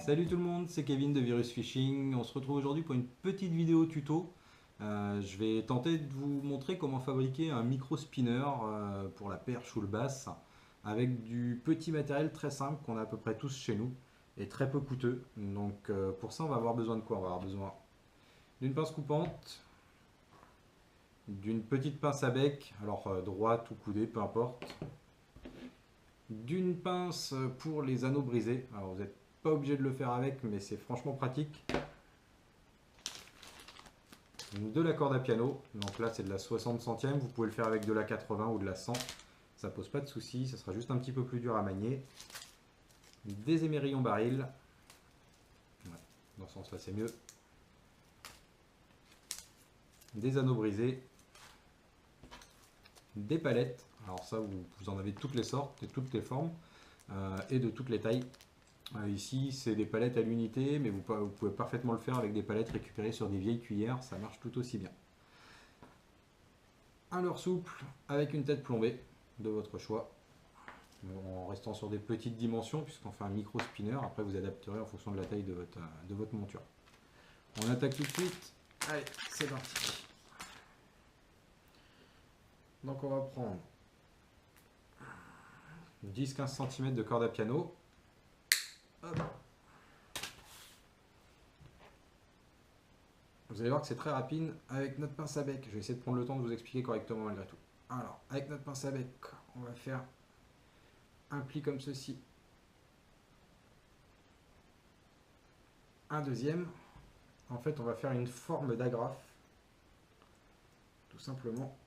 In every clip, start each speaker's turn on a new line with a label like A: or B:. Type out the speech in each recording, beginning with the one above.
A: Salut tout le monde, c'est Kevin de Virus Fishing. On se retrouve aujourd'hui pour une petite vidéo tuto. Je vais tenter de vous montrer comment fabriquer un micro spinner pour la perche ou le bass avec du petit matériel très simple qu'on a à peu près tous chez nous et très peu coûteux. Donc pour ça on va avoir besoin de quoi? On va avoir besoin d'une pince coupante, d'une petite pince à bec, alors droite ou coudée, peu importe, d'une pince pour les anneaux brisés. Alors vous n'êtes pas obligé de le faire avec, mais c'est franchement pratique. De la corde à piano, donc là c'est de la 60 centièmes, vous pouvce le faire avec de la 80 ou de la 100, ça pose pas de soucis, ça sera juste un petit peu plus dur à manier. Des émerillons barils, ouais, dans ce sens là c'est mieux. Des anneaux brisés, des palettes, alors ça vous en avez de toutes les sortes, de toutes les formes et de toutes les tailles. Ici c'est des palettes à l'unité, mais vous pouvez parfaitement le faire avec des palettes récupérées sur des vieilles cuillères, ça marche tout aussi bien. Un leurre souple avec une tête plombée de votre choix, en restant sur des petites dimensions puisqu'on fait un micro spinner. Après vous adapterez en fonction de la taille de votre monture. On attaque tout de suite. Allez, c'est parti. Donc on va prendre 10-15 cm de corde à piano. Hop. Vous allez voir que c'est très rapide avec notre pince à bec. Je vais essayer de prendre le temps de vous expliquer correctement malgré tout. Alors, avec notre pince à bec, on va faire un pli comme ceci. Un deuxième. En fait, on va faire une forme d'agrafe. Tout simplement.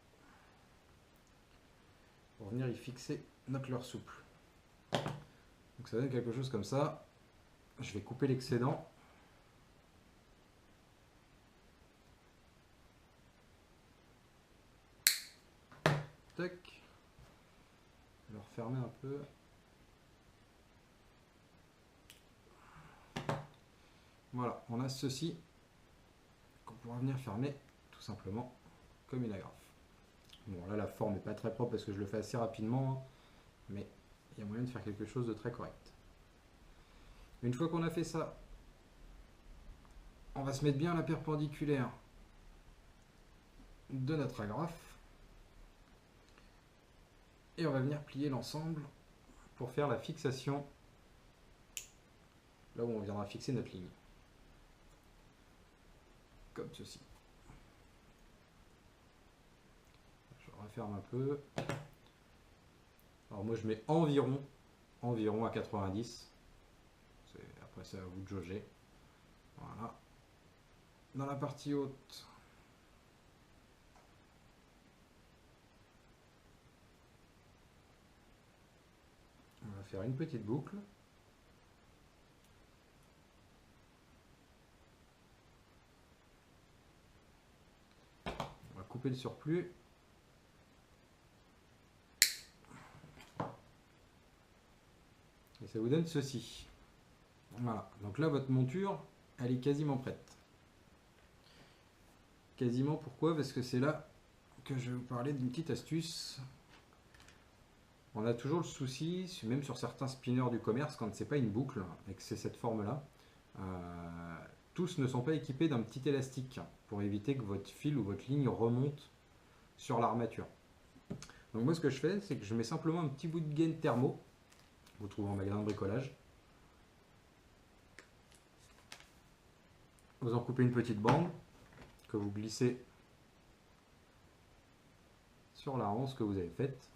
A: Pour venir y fixer notre leurre souple. Donc ça donne quelque chose comme ça. Je vais couper l'excédent. Tac. Je vais le refermer un peu. Voilà, on a ceci qu'on pourra venir fermer tout simplement comme une agrafe. Bon, là la forme n'est pas très propre parce que je le fais assez rapidement, mais il y a moyen de faire quelque chose de très correct. Une fois qu'on a fait ça, on va se mettre bien à la perpendiculaire de notre agrafe et on va venir plier l'ensemble pour faire la fixation là où on viendra fixer notre ligne. Comme ceci. Je referme un peu. Alors moi je mets environ à 90. Après c'est à vous de jauger. Voilà. Dans la partie haute, on va faire une petite boucle. On va couper le surplus. Et ça vous donne ceci. Voilà, donc là votre monture, elle est quasiment prête. Quasiment, pourquoi? Parce que c'est là que je vais vous parler d'une petite astuce. On a toujours le souci, même sur certains spinners du commerce, quand c'est pas une boucle et que c'est cette forme-là, tous ne sont pas équipés d'un petit élastique pour éviter que votre fil ou votre ligne remonte sur l'armature. Donc moi ce que je fais, c'est que je mets simplement un petit bout de gaine thermo, vous trouvez en magasin de bricolage. Vous en coupez une petite bande que vous glissez sur la ronce que vous avez faite.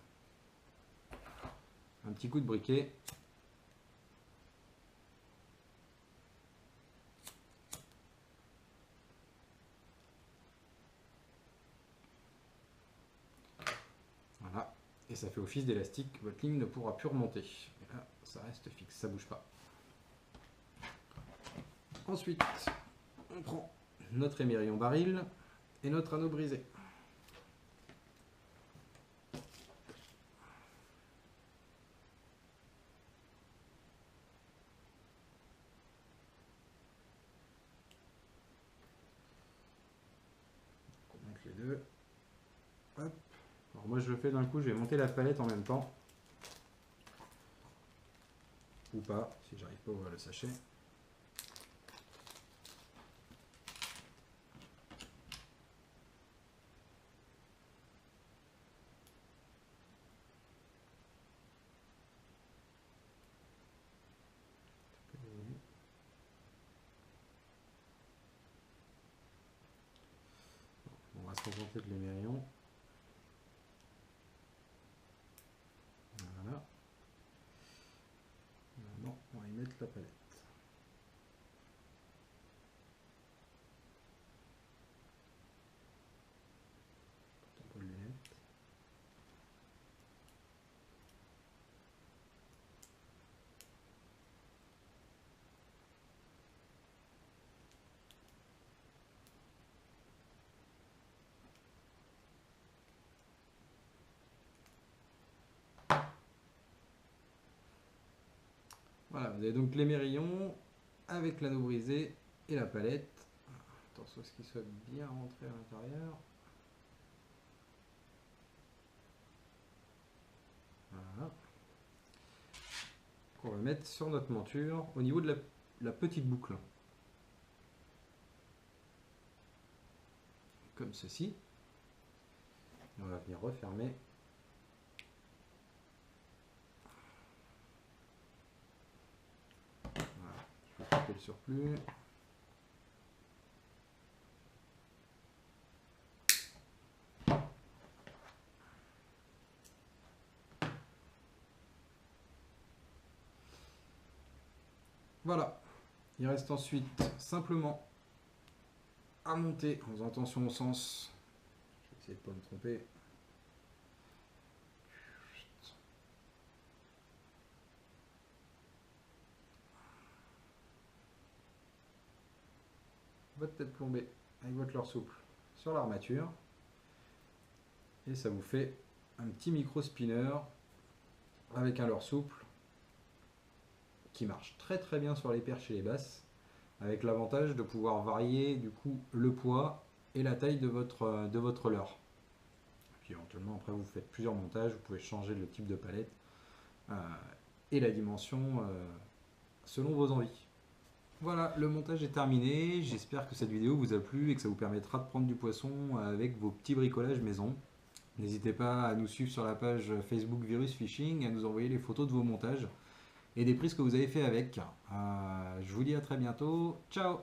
A: Un petit coup de briquet. Voilà. Et ça fait office d'élastique. Votre ligne ne pourra plus remonter. Et là, ça reste fixe, ça ne bouge pas. Ensuite, on prend notre émerillon baril et notre anneau brisé. On monte les deux. Hop. Alors moi je le fais d'un coup, je vais monter la palette en même temps. Ou pas, si j'arrive pas à ouvrir le sachet. contenter de l'émérillon. Voilà. Maintenant, on va y mettre la palette. Pourtant, pas de lunettes. Voilà, vous avez donc l'émérillon avec l'anneau brisé et la palette. Attention à ce qu'il soit bien rentré à l'intérieur. Voilà. On va mettre sur notre monture au niveau de la petite boucle. Comme ceci. Et on va venir refermer. Voilà. Je vais couper le surplus. Voilà, il reste ensuite simplement à monter en faisant attention au sens. Je vais essayer de ne pas me tromper. Votre tête plombée avec votre leurre souple sur l'armature. Et ça vous fait un petit micro spinner avec un leurre souple qui marche très très bien sur les perches et les basses, avec l'avantage de pouvoir varier du coup le poids et la taille de votre leurre. Puis éventuellement après vous faites plusieurs montages, vous pouvez changer le type de palette et la dimension selon vos envies. Voilà, le montage est terminé, j'espère que cette vidéo vous a plu et que ça vous permettra de prendre du poisson avec vos petits bricolages maison. N'hésitez pas à nous suivre sur la page Facebook Virus Fishing et à nous envoyer les photos de vos montages et des prises que vous avez fait avec. Je vous dis à très bientôt. Ciao!